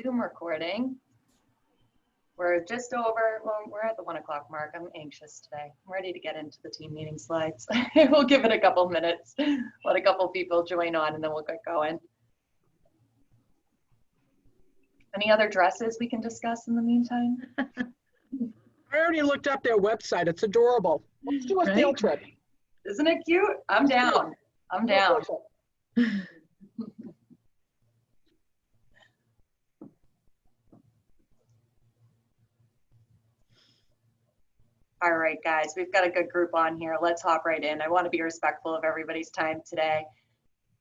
Zoom recording. We're just over, well, we're at the 1 o'clock mark. I'm anxious today. I'm ready to get into the team meeting slides. We'll give it a couple minutes, let a couple people join on, and then we'll get going. Any other dresses we can discuss in the meantime? I already looked up their website. It's adorable. Let's do a field trip. Isn't it cute? I'm down. I'm down. All right, guys, we've got a good group on here. Let's hop right in. I want to be respectful of everybody's time today.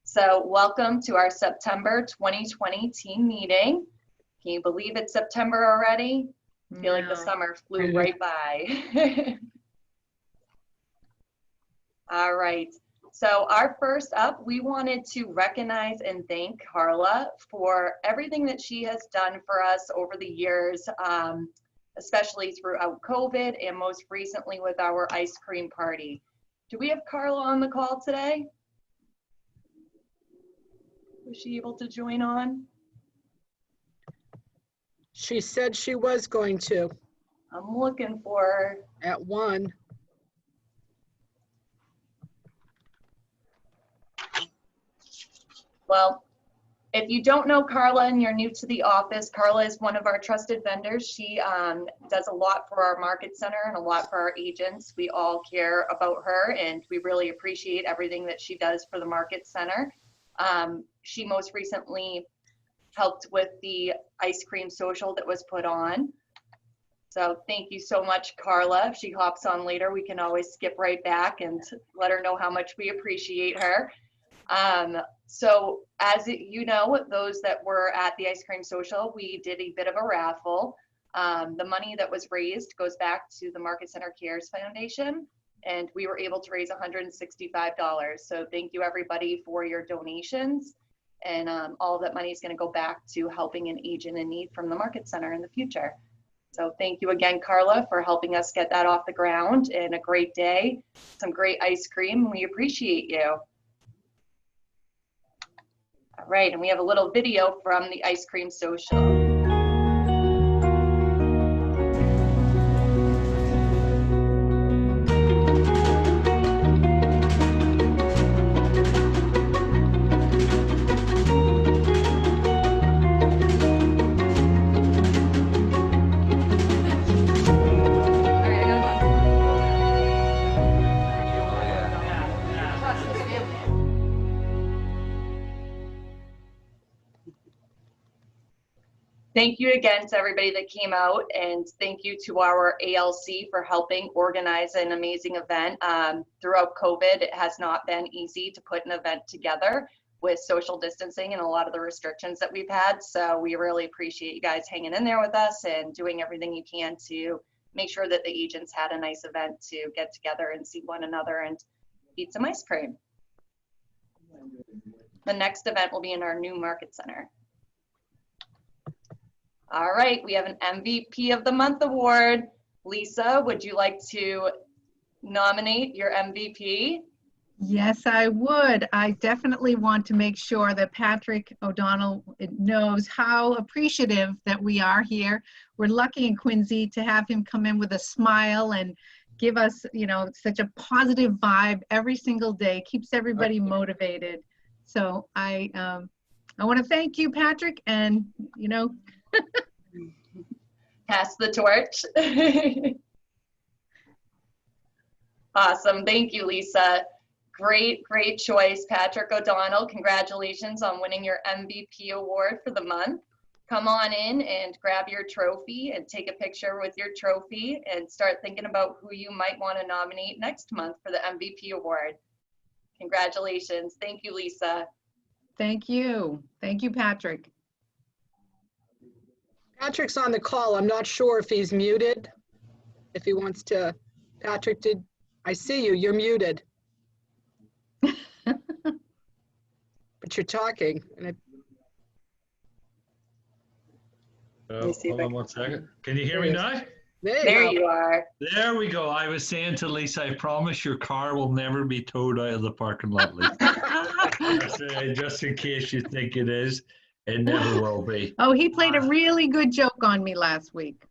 So welcome to our September 2020 team meeting. Can you believe it's September already? I feel like the summer flew right by. All right. So our first up, we wanted to recognize and thank Carla for everything that she has done for us over the years, especially throughout COVID and most recently with our ice cream party. Do we have Carla on the call today? Was she able to join on? She said she was going to. I'm looking for her. At 1. Well, if you don't know Carla and you're new to the office, Carla is one of our trusted vendors. She does a lot for our market center and a lot for our agents. We all care about her and we really appreciate everything that she does for the market center. She most recently helped with the ice cream social that was put on. So thank you so much, Carla. If she hops on later, we can always skip right back and let her know how much we appreciate her. So as you know, those that were at the ice cream social, we did a bit of a raffle. The money that was raised goes back to the Market Center Cares Foundation, and we were able to raise $165. So thank you everybody for your donations, and all of that money is going to go back to helping an agent in need from the Market Center in the future. So thank you again, Carla, for helping us get that off the ground, and a great day, some great ice cream. We appreciate you. All right, and we have a little video from the ice cream social. Thank you again to everybody that came out, and thank you to our ALC for helping organize an amazing event. Throughout COVID, it has not been easy to put an event together with social distancing and a lot of the restrictions that we've had. So we really appreciate you guys hanging in there with us and doing everything you can to make sure that the agents had a nice event to get together and see one another and eat some ice cream. The next event will be in our new market center. All right, we have an MVP of the Month award. Lisa, would you like to nominate your MVP? Yes, I would. I definitely want to make sure that Patrick O'Donnell knows how appreciative that we are here. We're lucky in Quincy to have him come in with a smile and give us, you know, such a positive vibe every single day, keeps everybody motivated. So I want to thank you, Patrick, and, you know, pass the torch. Awesome. Thank you, Lisa. Great choice, Patrick O'Donnell. Congratulations on winning your MVP award for the month. Come on in and grab your trophy and take a picture with your trophy and start thinking about who you might want to nominate next month for the MVP award. Congratulations. Thank you, Lisa. Thank you. Thank you, Patrick. Patrick's on the call. I'm not sure if he's muted. If he wants to. Patrick, I see you. You're muted. But you're talking. And hold on 1 second. Can you hear me now? There you are. There we go. I was saying to Lisa, I promise your car will never be towed out of the parking lot, Lisa. Just in case you think it is. It never will be. Oh, he played a really good joke on me last week.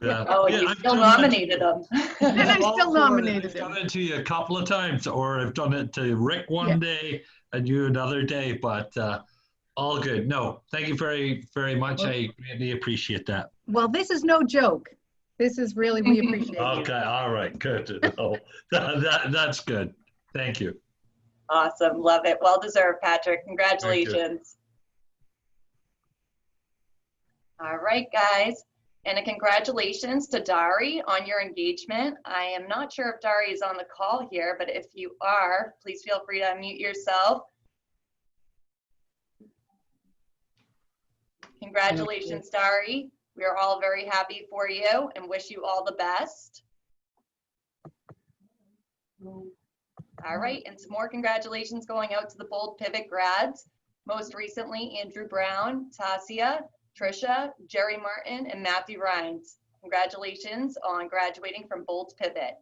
Yeah. Oh, Yeah, you I've still done that nominated too. him. And I All still for it. nominated I've done him. it to you a couple of times, or I've done it to Rick one Yeah. day and you another day, but all good. No, thank you very, very much. Well- I really appreciate that. Well, this is no joke. This is really, we appreciate you. Okay, all right, good. No, that's good. Thank you. Awesome. Love it. Well deserved, Patrick. Congratulations. All right, guys. And a congratulations to Dari on your engagement. I am not sure if Dari is on the call here, but if you are, please feel free to unmute yourself. Congratulations, Dari. We are all very happy for you and wish you all the best. All right, and some more congratulations going out to the Bold Pivot grads. Most recently, Andrew Brown, Tasia, Trisha, Jerry Martin, and Matthew Rhines. Congratulations on graduating from Bold Pivot.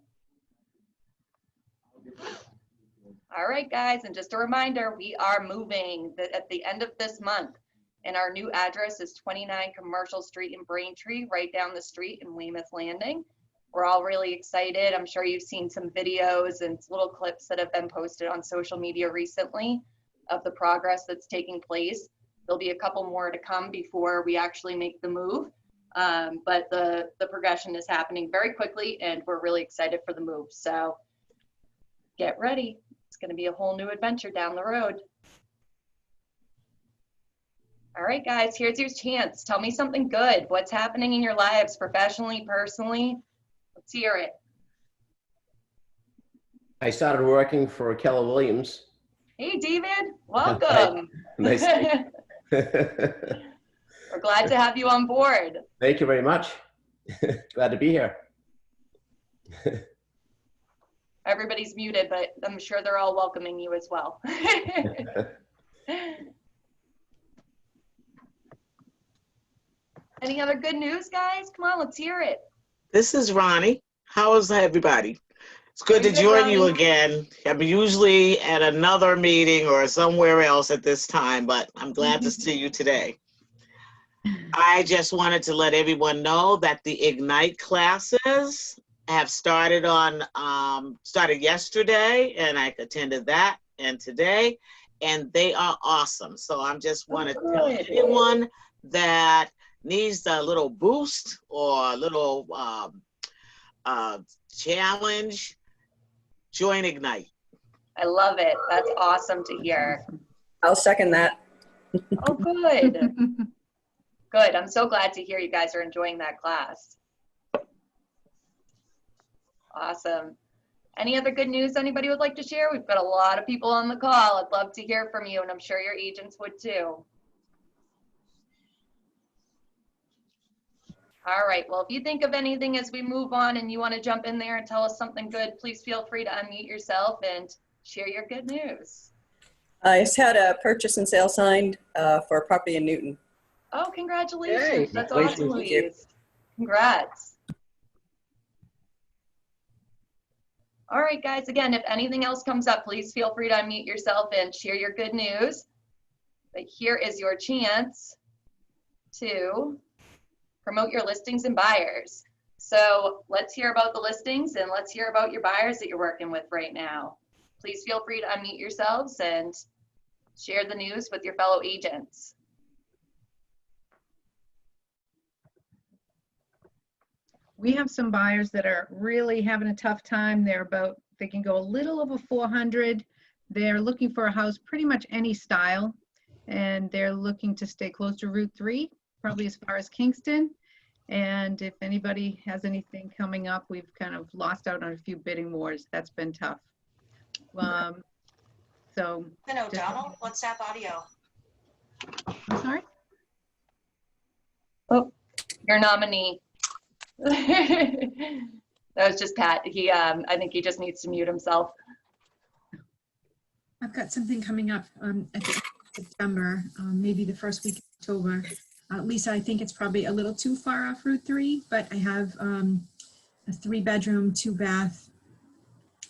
All right, guys, and just a reminder, we are moving at the end of this month, and our new address is 29 Commercial Street in Braintree, right down the street in Weymouth Landing. We're all really excited. I'm sure you've seen some videos and little clips that have been posted on social media recently of the progress that's taking place. There'll be a couple more to come before we actually make the move. But the progression is happening very quickly and we're really excited for the move. So get ready. It's going to be a whole new adventure down the road. All right, guys, here's your chance. Tell me something good. What's happening in your lives, professionally, personally? Let's hear it. I started working for Keller Williams. Hey, David, welcome. Nice. We're glad to have you on board. Thank you very much. Glad to be here. Everybody's muted, but I'm sure they're all welcoming you as well. Any other good news, guys? Come on, let's hear it. This is Ronnie. How is everybody? It's good to Very good, join you Ronnie. again. I'm usually at another meeting or somewhere else at this time, but I'm glad to see you today. I just wanted to let everyone know that the Ignite classes have started started yesterday, and I attended that and today, and they are awesome. So I'm just want to tell good. anyone that needs a little boost or a little challenge, join Ignite. I love it. That's awesome to hear. I'll second that. Oh, good. Good. I'm so glad to hear you guys are enjoying that class. Awesome. Any other good news anybody would like to share? We've got a lot of people on the call. I'd love to hear from you, and I'm sure your agents would too. All right, well, if you think of anything as we move on and you want to jump in there and tell us something good, please feel free to unmute yourself and share your good news. I just had a purchase and sale signed for a property in Newton. Oh, congratulations. Yay. That's Congratulations. awesome, Thank you. Louise. Congrats. All right, guys, again, if anything else comes up, please feel free to unmute yourself and share your good news. But here is your chance to promote your listings and buyers. So let's hear about the listings and let's hear about your buyers that you're working with right now. Please feel free to unmute yourselves and share the news with your fellow agents. We have some buyers that are really having a tough time. They can go a little over 400. They're looking for a house pretty much any style, and they're looking to stay close to Route 3, probably as far as Kingston. And if anybody has anything coming up, we've kind of lost out on a few bidding wars. That's been tough. So. Ben O'Donnell, WhatsApp audio. I'm sorry? Oh, your nominee. That was just Pat. I think he just needs to mute himself. I've got something coming up at the end of September, maybe the first week of October. Lisa, I think it's probably a little too far off Route 3, but I have a 3-bedroom, 2-bath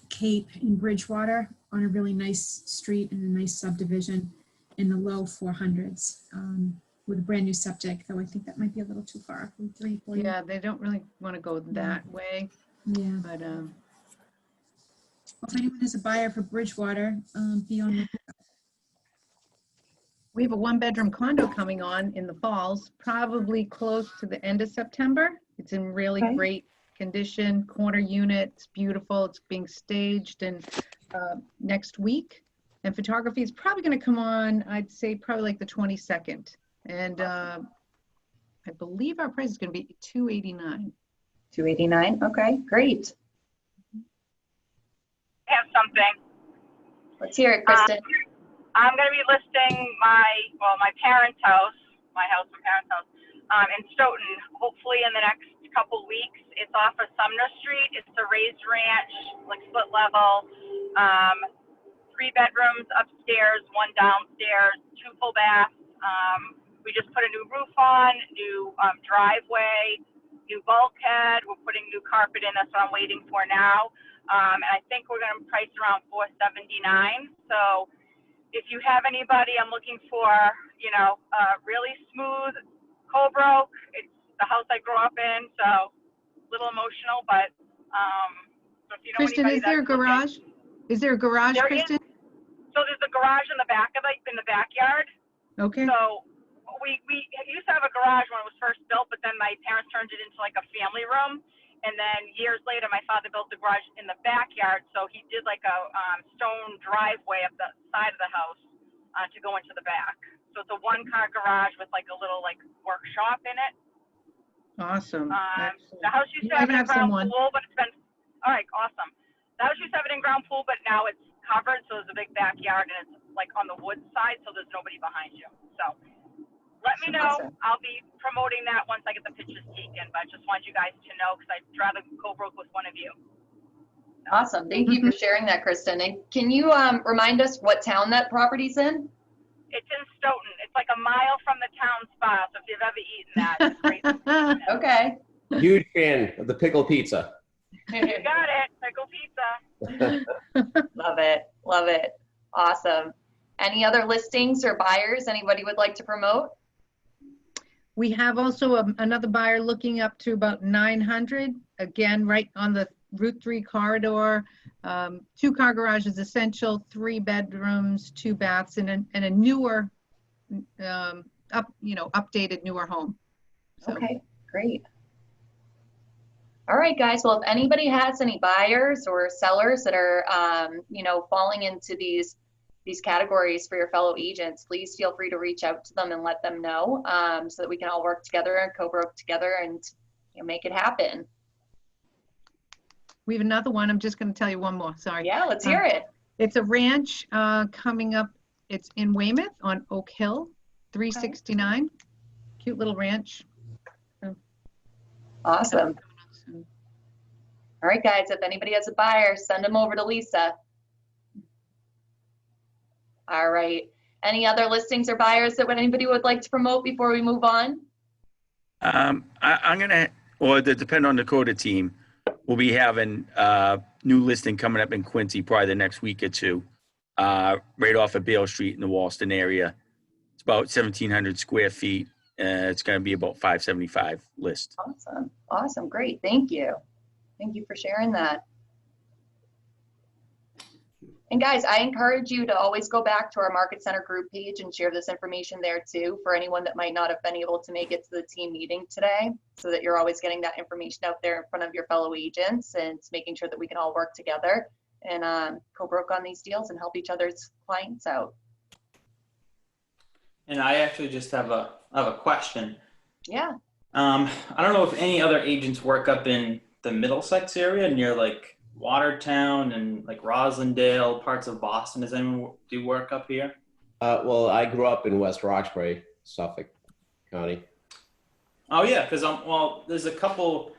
Cape in Bridgewater on a really nice street and a nice subdivision. in the low 400s with a brand new septic, though I think that might be a little too far off Route 3 for you. Yeah, they don't really want to go that way, Yeah. but Well, if anyone is a buyer for Bridgewater, be on the we have a one-bedroom condo coming on in the falls, probably close to the end of September. It's in really Okay. great condition, corner unit, it's beautiful, it's being staged and next week. And photography is probably going to come on, I'd say probably like the 22nd. And I believe our price is going to be $289. $289. Okay, great. I have something. Let's hear it, Kristen. I'm going to be listing my parents' house, my house, my parents' house, in Stoughton, hopefully in the next couple weeks. It's off of Sumner Street. It's a raised ranch, like split level, 3 bedrooms upstairs, 1 downstairs, 2 full baths. We just put a new roof on, new driveway, new bulkhead. We're putting new carpet in. That's what I'm waiting for now. And I think we're going to price around $479. So if you have anybody, I'm looking for, really smooth Colebrook. It's the house I grew up in, so a little emotional, but so if you know Kristen, anybody is there a that's looking- garage? Is there a garage, There is. Kristen? So there's a garage in the back of it, in the backyard. Okay. So we used to have a garage when it was first built, but then my parents turned it into like a family room. And then years later, my father built the garage in the backyard. So he did like a stone driveway up the side of the house to go into the back. So it's a 1-car garage with like a little like workshop in it. Awesome. Excellent. The house used to You have might an have in-ground someone. pool, but it's been, all right, awesome. The house used to have an in-ground pool, but now it's covered. So there's a big backyard and it's like on the wood side. So there's nobody behind you. So let me know. Awesome. I'll be promoting that once I get the pictures taken, but I just wanted you guys to know because I'd rather co-broke with one of you. Awesome. Thank you for sharing that, Kristen. And can you remind us what town that property's in? It's in Stoughton. It's like a mile from the town spa. So if you've ever eaten that, it's great. Okay. Huge fan of the pickle pizza. You got it. Pickle pizza. Love it. Love it. Awesome. Any other listings or buyers anybody would like to promote? We have also another buyer looking up to about 900, again, right on the Route 3 corridor. 2-car garage is essential, 3 bedrooms, 2 baths, and a newer, updated newer home. So, Okay, great. All right, guys. Well, if anybody has any buyers or sellers that are, falling into these categories for your fellow agents, please feel free to reach out to them and let them know so that we can all work together and co-broke together and make it happen. we have another one. I'm just going to tell you one more. Sorry. Yeah, let's hear it. It's a ranch coming up. It's in Weymouth on Oak Hill, 369. Cute little ranch. Awesome. All right, guys, if anybody has a buyer, send them over to Lisa. All right. Any other listings or buyers that anybody would like to promote before we move on? I'm gonna, or it depend on the Dakota team. We'll be having a new listing coming up in Quincy probably the next week or two, right off of Beale Street in the Walston area. It's about 1,700 square feet. It's going to be about 575 list. Awesome. Awesome. Great. Thank you. Thank you for sharing that. And guys, I encourage you to always go back to our Market Center group page and share this information there too for anyone that might not have been able to make it to the team meeting today, so that you're always getting that information out there in front of your fellow agents and making sure that we can all work together and co-broke on these deals and help each other's clients out. And I actually just have a question. Yeah. I don't know if any other agents work up in the Middlesex area near like Watertown and like Roslindale, parts of Boston. Does anyone do work up here? Well, I grew up in West Roxbury, Suffolk County. Oh yeah, because there's a couple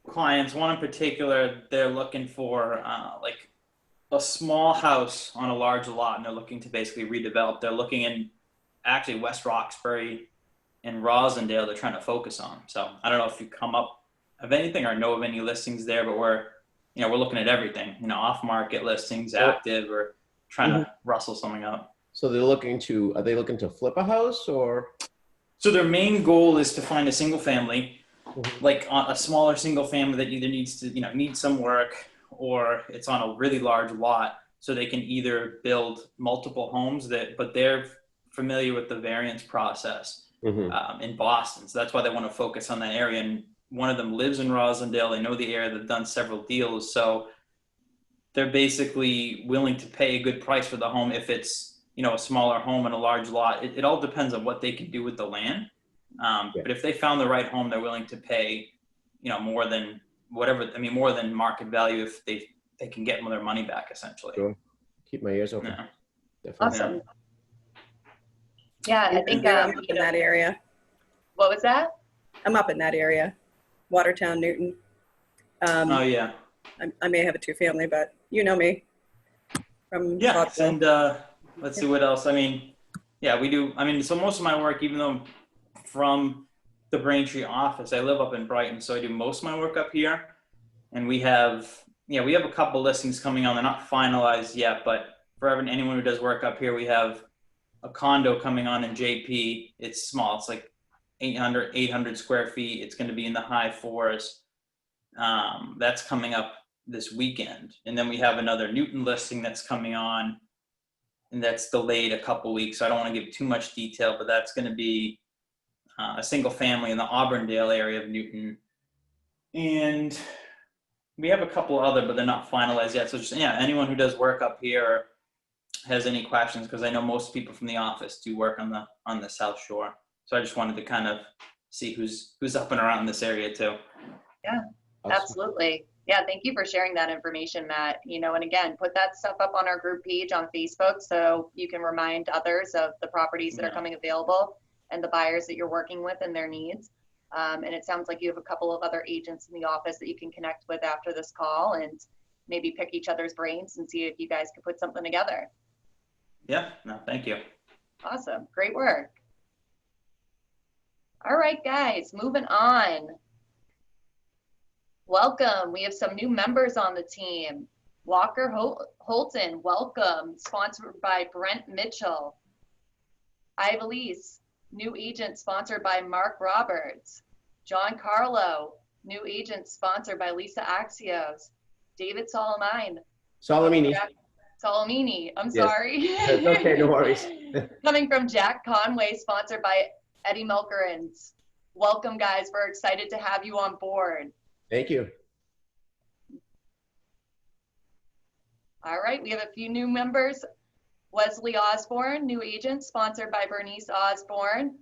clients. One in particular, they're looking for like a small house on a large lot, and they're looking to basically redevelop. They're looking in actually West Roxbury and Roslindale. They're trying to focus on. So I don't know if you come up of anything or know of any listings there, but we're looking at everything. Off-market listings, active, or trying to rustle something up. So are they looking to flip a house or? So their main goal is to find a single family, like a smaller single family that either needs to, needs some work, or it's on a really large lot, so they can either build multiple homes but they're familiar with the variance process in Boston. So that's why they want to focus on that area. And one of them lives in Rosendale. They know the area. They've done several deals. So they're basically willing to pay a good price for the home if it's, a smaller home and a large lot. It all depends on what they can do with the land. But if they found the right home, they're willing to pay, more than more than market value if they can get their money back, essentially. Sure. Keep my ears open. Yeah. Definitely. Awesome. Yeah, I think I'm up in that area. What was that? I'm up in that area, Watertown, Newton. Oh yeah. I may have a two-family, but you know me. From Yes, Rockville. and let's see what else. We do. So most of my work, even though I'm from the Braintree office, I live up in Brighton, so I do most of my work up here. And we have a couple listings coming on. They're not finalized yet, but for anyone who does work up here, we have a condo coming on in JP. It's small. It's like 800 square feet. It's going to be in the high fours. That's coming up this weekend. And then we have another Newton listing that's coming on, and that's delayed a couple weeks. So I don't want to give too much detail, but that's going to be a single family in the Auburndale area of Newton. And we have a couple other, but they're not finalized yet. So just, anyone who does work up here or has any questions, because I know most people from the office do work on the South Shore. So I just wanted to kind of see who's up and around this area too. Yeah, Awesome. absolutely. Yeah, thank you for sharing that information, Matt. And again, put that stuff up on our group page on Facebook so you can remind others of the properties that are coming available and the buyers that you're working with and their needs. And it sounds like you have a couple of other agents in the office that you can connect with after this call and maybe pick each other's brains and see if you guys could put something together. Yeah, no, thank you. Awesome, great work. All right, guys, moving on. Welcome, we have some new members on the team. Walker Holton, welcome, sponsored by Brent Mitchell. Ivelisse, new agent sponsored by Mark Roberts. John Carlo, new agent sponsored by Lisa Axios. David Salamini. Salamini, I'm Yes. sorry. That's okay, no worries. Coming from Jack Conway, sponsored by Eddie Melkerins. Welcome, guys. We're excited to have you on board. Thank you. All right, we have a few new members. Wesley Osborne, new agent, sponsored by Bernice Osborne.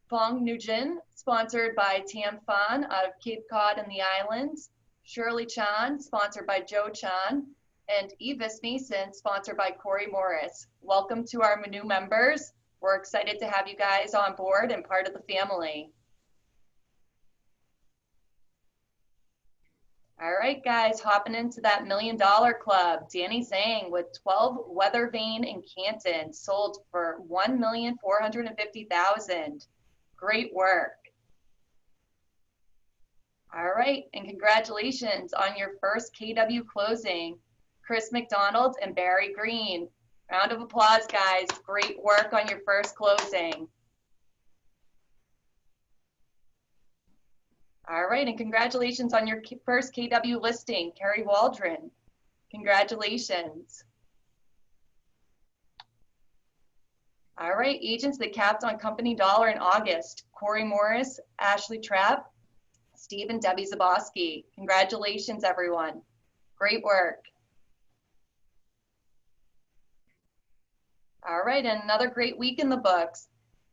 Fong Nugent, sponsored by Tam Fan out of Cape Cod and the Islands. Shirley Chan, sponsored by Joe Chan. And Evis Mason, sponsored by Corey Morris. Welcome to our new members. We're excited to have you guys on board and part of the family. All right, guys, hopping into that $1 Million Club. Danny Zhang with 12 Weather Vane in Canton, sold for $1,450,000. Great work. All right, and congratulations on your first KW closing, Chris McDonald and Barry Green. Round of applause, guys. Great work on your first closing. All right, and congratulations on your first KW listing, Carrie Waldron. Congratulations. All right, agents that capped on company dollar in August, Corey Morris, Ashley Trapp, Steve and Debbie Zaboski. Congratulations, everyone. Great work. All right, and another great week in the books.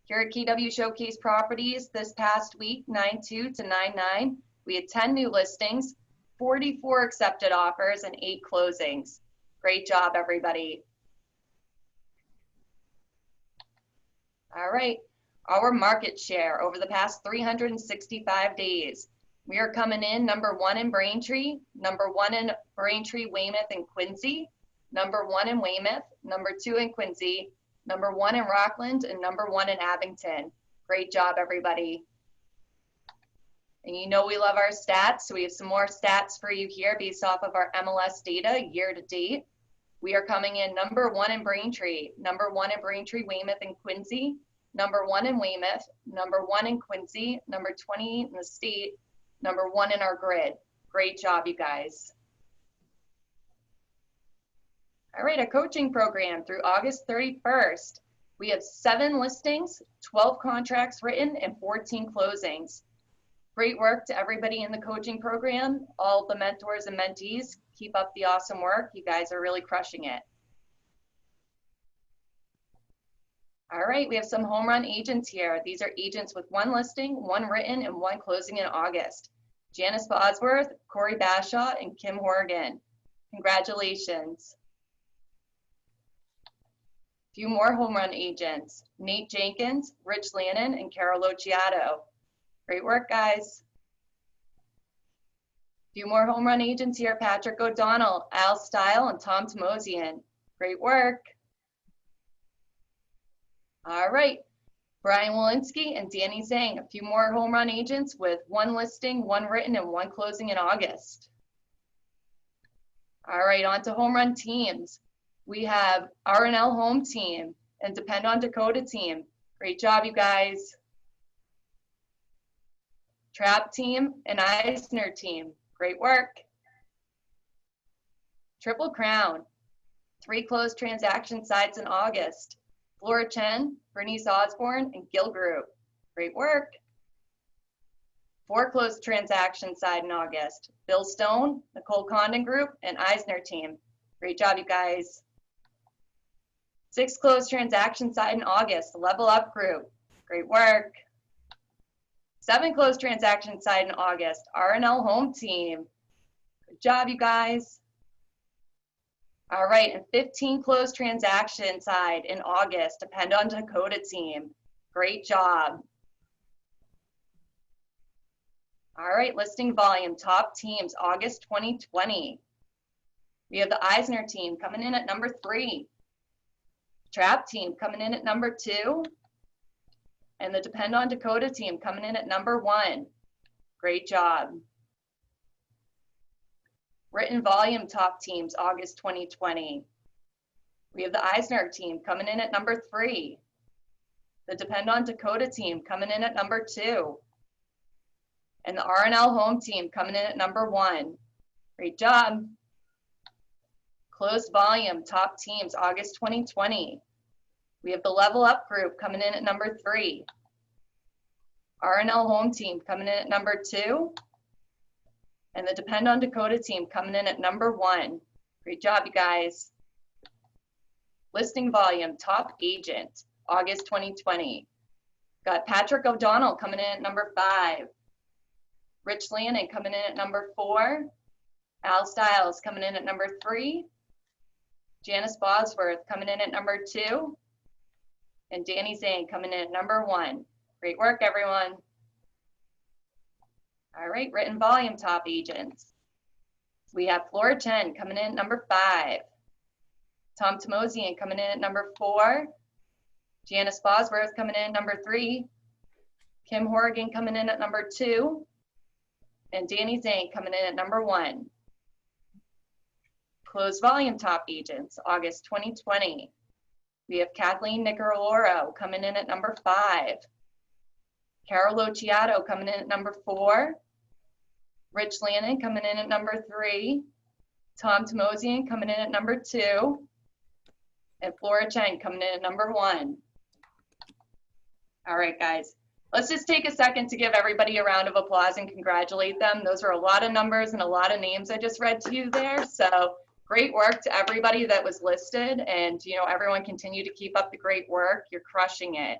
Here at KW Showcase Properties this past week, 9/2 to 9/9, we had 10 new listings, 44 accepted offers, and 8 closings. Great job, everybody. All right, our market share over the past 365 days. We are coming in #1 in Braintree, #1 in Braintree, Weymouth, and Quincy, #1 in Weymouth, #2 in Quincy, #1 in Rockland, and #1 in Abington. Great job, everybody. And you know we love our stats, so we have some more stats for you here based off of our MLS data year to date. We are coming in number 1 in Braintree, number 1 in Braintree, Weymouth, and Quincy, number 1 in Weymouth, number 1 in Quincy, number 20 in the state, number 1 in our grid. Great job, you guys. All right, our coaching program through August 31st. We have 7 listings, 12 contracts written, and 14 closings. Great work to everybody in the coaching program, all the mentors and mentees. Keep up the awesome work. You guys are really crushing it. All right, we have some home run agents here. These are agents with 1 listing, 1 written, and 1 closing in August. Janice Bosworth, Corey Bashaw, and Kim Horgan. Congratulations. Few more home run agents, Nate Jenkins, Rich Lannon, and Carol Lociato. Great work, guys. Few more home run agents here, Patrick O'Donnell, Al Stile, and Tom Timosian. Great work. All right, Brian Walensky and Danny Zhang, a few more home run agents with 1 listing, 1 written, and 1 closing in August. All right, on to home run teams. We have R&L Home Team and Depend on Dakota Team. Great job, you guys. Trap Team and Eisner Team. Great work. Triple Crown. 3 closed transaction sides in August. Flora Chen, Bernice Osborne, and Gil Group. Great work. 4 closed transaction side in August. Bill Stone, Nicole Condon Group, and Eisner Team. Great job, you guys. 6 closed transaction side in August. Level Up Group. Great work. 7 closed transaction side in August. R&L Home Team. Good job, you guys. All right, and 15 closed transaction side in August. Depend on Dakota Team. Great job. All right, listing volume, top teams, August 2020. We have the Eisner Team coming in at number 3. Trap Team coming in at number 2. And the Depend on Dakota Team coming in at number 1. Great job. Written volume top teams, August 2020. We have the Eisner Team coming in at number 3. The Depend on Dakota Team coming in at number 2. And the R&L Home Team coming in at number 1. Great job. Closed volume top teams, August 2020. We have the Level Up Group coming in at number 3. R&L Home Team coming in at number 2. And the Depend on Dakota Team coming in at number 1. Great job, you guys. Listing volume, top agent, August 2020. Got Patrick O'Donnell coming in at number 5. Rich Lannon coming in at number 4. Al Stiles coming in at number 3. Janice Bosworth coming in at number 2. And Danny Zhang coming in at number 1. Great work, everyone. All right, written volume top agents. We have Flora Chen coming in at number 5. Tom Timosian coming in at number 4. Janice Bosworth coming in at number 3. Kim Horgan coming in at number 2. And Danny Zhang coming in at number 1. Closed volume top agents, August 2020. We have Kathleen Nicoloro coming in at number 5. Carol Lociato coming in at number 4. Rich Lannon coming in at number 3. Tom Timosian coming in at number 2. And Flora Chen coming in at number 1. All right, guys. Let's just take a second to give everybody a round of applause and congratulate them. Those are a lot of numbers and a lot of names I just read to you there. So great work to everybody that was listed, and everyone continue to keep up the great work. You're crushing it.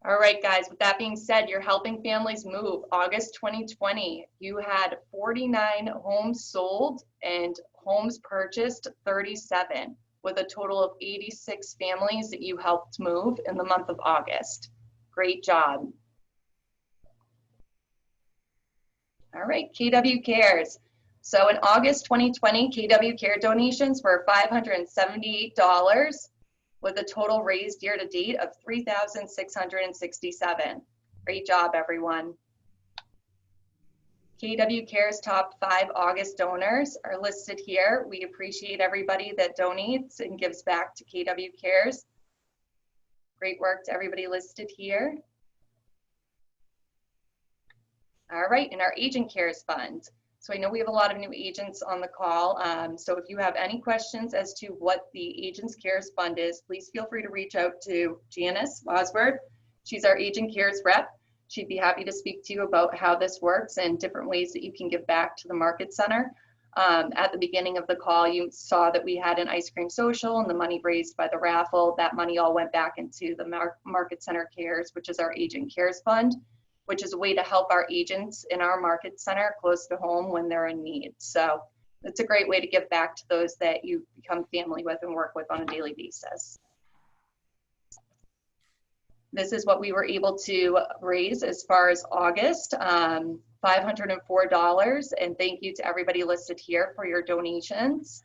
All right, guys, with that being said, you're helping families move. August 2020, you had 49 homes sold and homes purchased 37, with a total of 86 families that you helped move in the month of August. Great job. All right, KW Cares. So in August 2020, KW Care donations were $578, with a total raised year to date of $3,667. Great job, everyone. KW Cares top 5 August donors are listed here. We appreciate everybody that donates and gives back to KW Cares. Great work to everybody listed here. All right, and our Agent Cares Fund. So I know we have a lot of new agents on the call. So if you have any questions as to what the Agents Cares Fund is, please feel free to reach out to Janice Oswald. She's our Agent Cares rep. She'd be happy to speak to you about how this works and different ways that you can give back to the Market Center. At the beginning of the call, you saw that we had an ice cream social and the money raised by the raffle. That money all went back into the Market Center Cares, which is our Agent Cares Fund, which is a way to help our agents in our Market Center close to home when they're in need. So it's a great way to give back to those that you become family with and work with on a daily basis. This is what we were able to raise as far as August, $504. And thank you to everybody listed here for your donations.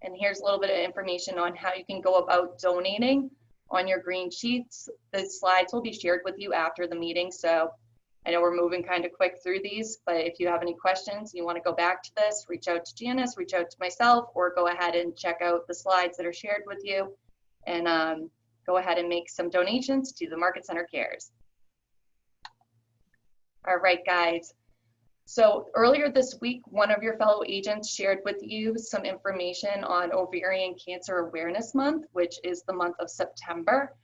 And here's a little bit of information on how you can go about donating on your green sheets. The slides will be shared with you after the meeting. So I know we're moving kind of quick through these, but if you have any questions, you want to go back to this, reach out to Janice, reach out to myself, or go ahead and check out the slides that are shared with you and go ahead and make some donations to the Market Center Cares. All right, guys. So earlier this week, one of your fellow agents shared with you some information on Ovarian Cancer Awareness Month, which is the month of September.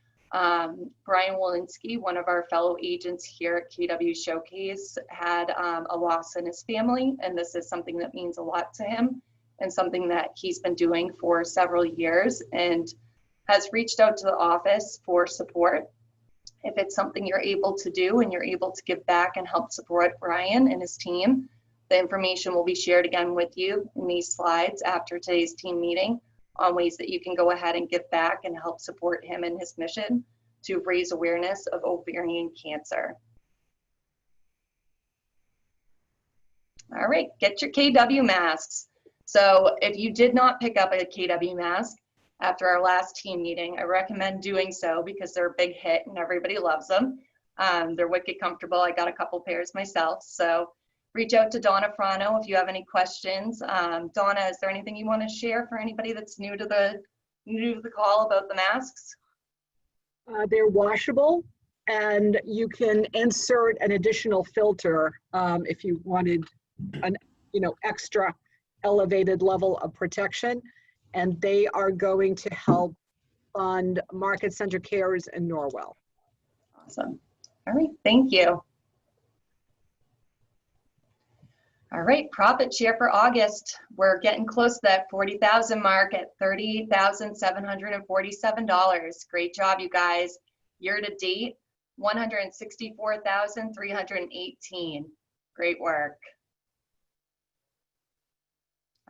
Brian Walensky, one of our fellow agents here at KW Showcase, had a loss in his family, and this is something that means a lot to him and something that he's been doing for several years and has reached out to the office for support. If it's something you're able to do and you're able to give back and help support Brian and his team, the information will be shared again with you in these slides after today's team meeting on ways that you can go ahead and give back and help support him in his mission to raise awareness of ovarian cancer. All right, get your KW masks. So if you did not pick up a KW mask after our last team meeting, I recommend doing so because they're a big hit and everybody loves them. They're wicked comfortable. I got a couple pairs myself. So reach out to Donna Frano if you have any questions. Donna, is there anything you want to share for anybody that's new to the call about the masks? They're washable, and you can insert an additional filter if you wanted an extra elevated level of protection, and they are going to help fund Market Center Cares in Norwell. Awesome. All right, thank you. All right, profit share for August. We're getting close to that 40,000 mark at $38,747. Great job, you guys. Year to date, 164,318. Great work.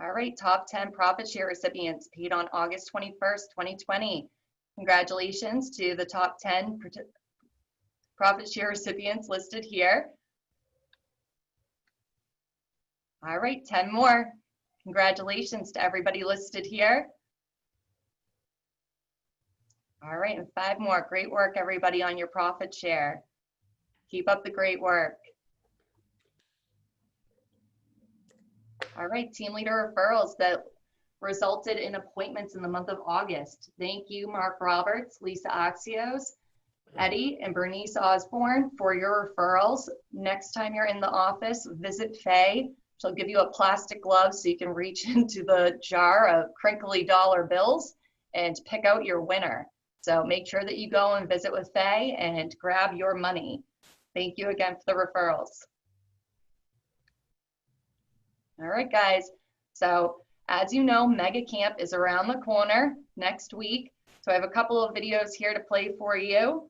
All right, top 10 profit share recipients paid on August 21st, 2020. Congratulations to the top 10 profit share recipients listed here. All right, 10 more. Congratulations to everybody listed here. All right, and 5 more. Great work, everybody, on your profit share. Keep up the great work. All right, team leader referrals that resulted in appointments in the month of August. Thank you, Mark Roberts, Lisa Axios, Eddie, and Bernice Osborne for your referrals. Next time you're in the office, visit Faye. She'll give you a plastic glove so you can reach into the jar of crinkly dollar bills and pick out your winner. So make sure that you go and visit with Faye and grab your money. Thank you again for the referrals. All right, guys. So as you know, Mega Camp is around the corner next week. So I have a couple of videos here to play for you.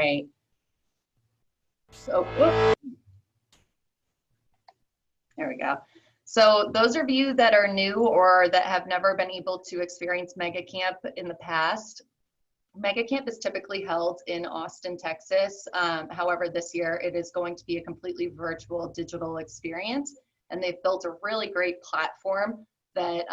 right. So, whoop. There we go. So those of you that are new or that have never been able to experience Mega Camp in the past, Mega Camp is typically held in Austin, Texas. However, this year it is going to be a completely virtual digital experience, and they've built a really great platform that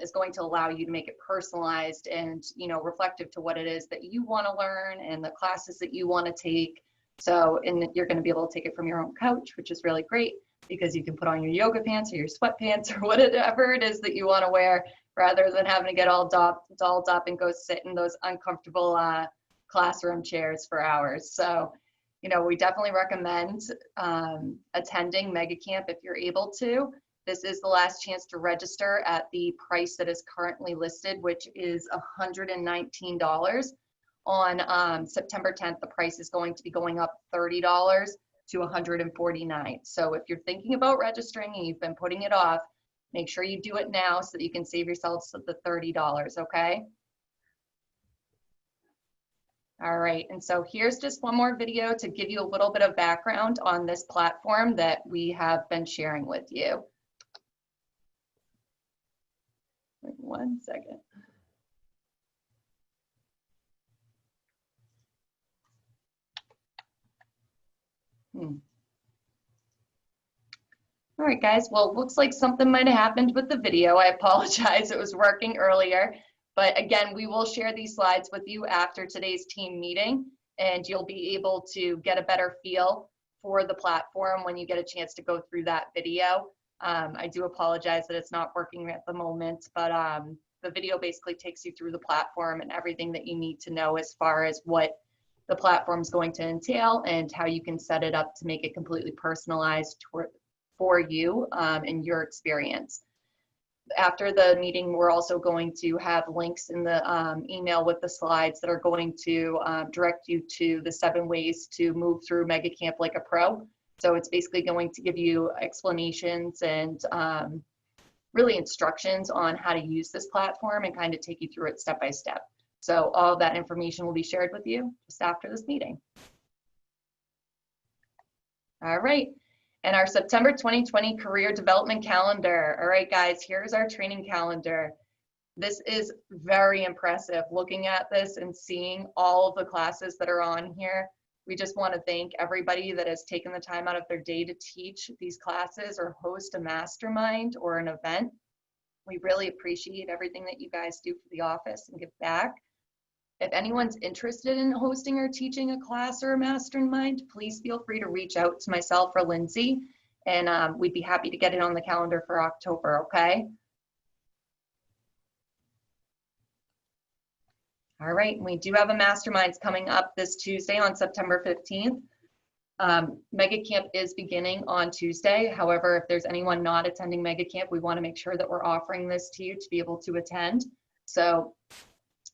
is going to allow you to make it personalized and, you know, reflective to what it is that you want to learn and the classes that you want to take. So, and you're going to be able to take it from your own couch, which is really great because you can put on your yoga pants or your sweatpants or whatever it is that you want to wear, rather than having to get all dolled up and go sit in those uncomfortable classroom chairs for hours. So, you know, we definitely recommend attending Mega Camp if you're able to. This is the last chance to register at the price that is currently listed, which is $119. On September 10th, the price is going to be going up $30 to $149. So if you're thinking about registering and you've been putting it off, make sure you do it now so that you can save yourselves the $30, okay? All right, and so here's just one more video to give you a little bit of background on this platform that we have been sharing with you. Wait 1 second. All right, guys, well, looks like something might have happened with the video. I apologize, it was working earlier. But again, we will share these slides with you after today's team meeting, and you'll be able to get a better feel for the platform when you get a chance to go through that video. I do apologize that it's not working at the moment, but the video basically takes you through the platform and everything that you need to know as far as what the platform is going to entail and how you can set it up to make it completely personalized for you and your experience. After the meeting, we're also going to have links in the email with the slides that are going to direct you to the 7 ways to move through Mega Camp like a pro. So it's basically going to give you explanations and really instructions on how to use this platform and kind of take you through it step by step. So all of that information will be shared with you just after this meeting. All right. And our September 2020 career development calendar. All right, guys, here's our training calendar. This is very impressive. Looking at this and seeing all of the classes that are on here, we just want to thank everybody that has taken the time out of their day to teach these classes or host a mastermind or an event. We really appreciate everything that you guys do for the office and give back. If anyone's interested in hosting or teaching a class or a mastermind, please feel free to reach out to myself or Lindsay, and we'd be happy to get it on the calendar for October, okay? All right, we do have a masterminds coming up this Tuesday on September 15th. Mega Camp is beginning on Tuesday. However, if there's anyone not attending Mega Camp, we want to make sure that we're offering this to you to be able to attend. So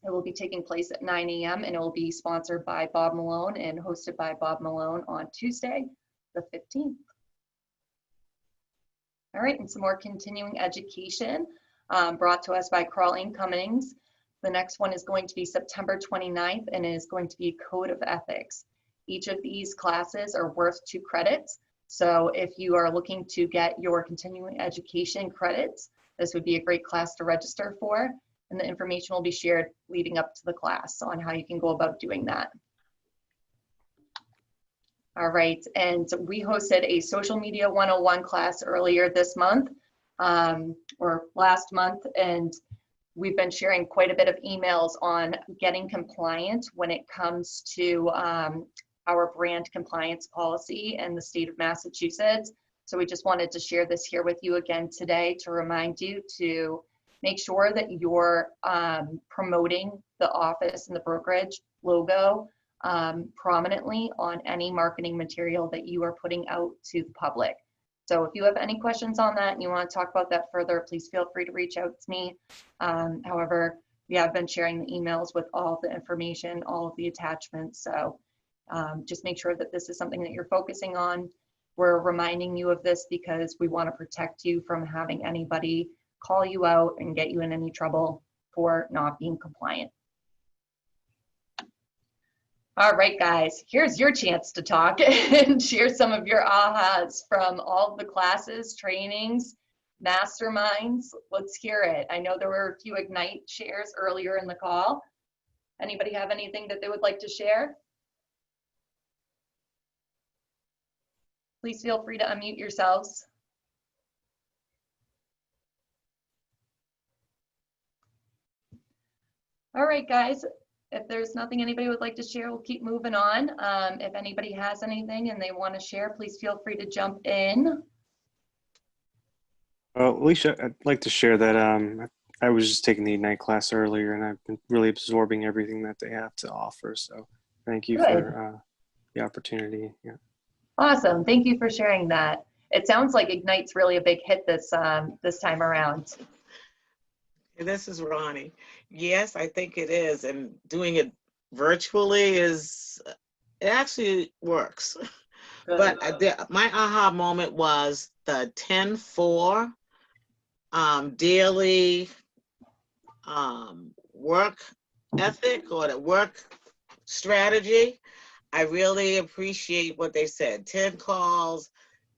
it will be taking place at 9 a.m. and it will be sponsored by Bob Malone and hosted by Bob Malone on Tuesday, the 15th. All right, and some more continuing education brought to us by Crawling Cummings. The next one is going to be September 29th and it is going to be Code of Ethics. Each of these classes are worth 2 credits. So if you are looking to get your continuing education credits, this would be a great class to register for. And the information will be shared leading up to the class on how you can go about doing that. All right, and we hosted a Social Media 101 class earlier this month, or last month, and we've been sharing quite a bit of emails on getting compliant when it comes to our brand compliance policy in the state of Massachusetts. So we just wanted to share this here with you again today to remind you to make sure that you're promoting the office and the brokerage logo prominently on any marketing material that you are putting out to the public. So if you have any questions on that and you want to talk about that further, please feel free to reach out to me. However, we have been sharing the emails with all of the information, all of the attachments. So just make sure that this is something that you're focusing on. We're reminding you of this because we want to protect you from having anybody call you out and get you in any trouble for not being compliant. All right, guys, here's your chance to talk and share some of your ahas from all of the classes, trainings, masterminds. Let's hear it. I know there were a few Ignite shares earlier in the call. Anybody have anything that they would like to share? Please feel free to unmute yourselves. All right, guys. If there's nothing anybody would like to share, we'll keep moving on. If anybody has anything and they want to share, please feel free to jump in. Well, Alicia, I'd like to share that I was just taking the Ignite class earlier, and I've been really absorbing everything that they have to offer. So thank you for the opportunity. Yeah. Awesome. Thank you for sharing that. It sounds like Ignite's really a big hit this time around. This is Ronnie. Yes, I think it is. And doing it virtually it actually works. Good. But my aha moment was the 10-4 daily work ethic or the work strategy. I really appreciate what they said. 10 calls,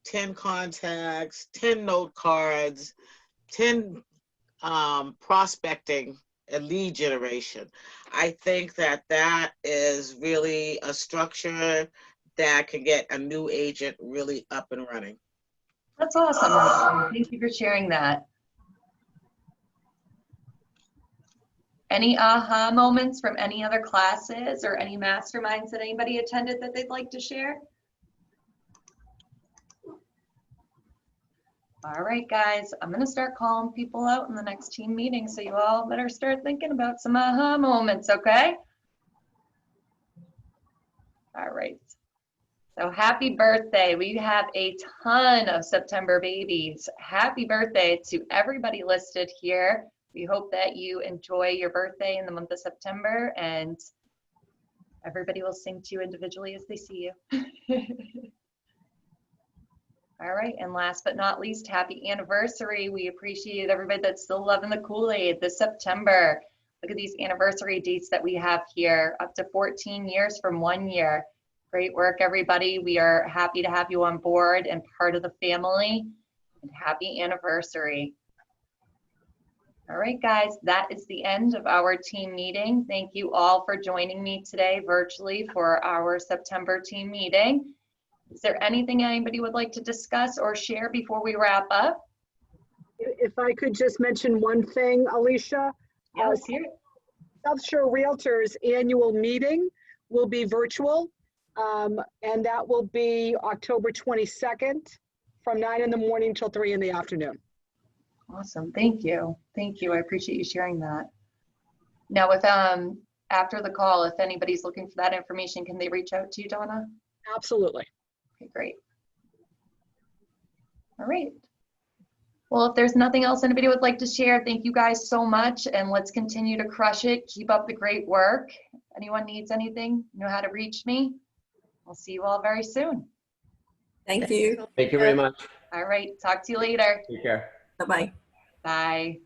10 contacts, 10 note cards, 10 prospecting and lead generation. I think that is really a structure that can get a new agent really up and running. That's awesome. Thank you for sharing that. Any aha moments from any other classes or any masterminds that anybody attended that they'd like to share? All right, guys, I'm going to start calling people out in the next team meeting, so you all better start thinking about some aha moments, okay? All right. So happy birthday. We have a ton of September babies. Happy birthday to everybody listed here. We hope that you enjoy your birthday in the month of September, and everybody will sing to you individually as they see you. All right, and last but not least, happy anniversary. We appreciate everybody that's still loving the Kool-Aid this September. Look at these anniversary dates that we have here, up to 14 years from 1 year. Great work, everybody. We are happy to have you on board and part of the family, and happy anniversary. All right, guys, that is the end of our team meeting. Thank you all for joining me today virtually for our September team meeting. Is there anything anybody would like to discuss or share before we wrap up? If I could just mention one thing, Alicia. Yeah, let's hear it. South Shore Realtors annual meeting will be virtual, and that will be October 22nd from 9 in the morning till 3 in the afternoon. Awesome, thank you. Thank you, I appreciate you sharing that. Now with, after the call, if anybody's looking for that information, can they reach out to you, Donna? Absolutely. Okay, great. All right. Well, if there's nothing else anybody would like to share, thank you guys so much, and let's continue to crush it. Keep up the great work. Anyone needs anything, you know how to reach me. I'll see you all very soon. Thank you. Thank you very much. All right, talk to you later. Take care. Bye-bye. Bye.